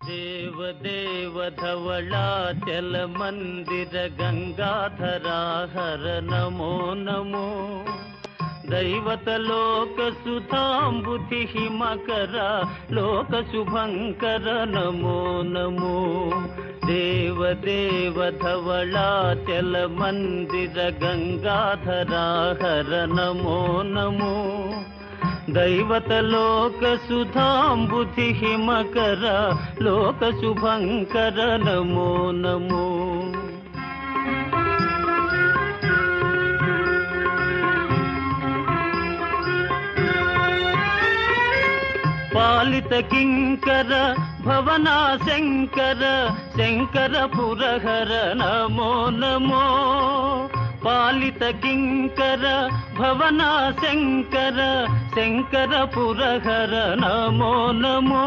देव धवलाचल मंदिर गंगाधरा हर नमो नमो दैवत लोक सुधांबुधि हिमकर लोक शुभंकर नमो नमो देव धवलाचल मंदिर गंगाधरा हर नमो नमो दैवत लोक सुधांबुधि हिमकर लोक शुभंकर नमो नमो पालित किंकर भवना शंकर शंकर पुरहर नमो नमो पालित किंकर भवना शंकर शंकर पुरहर नमो नमो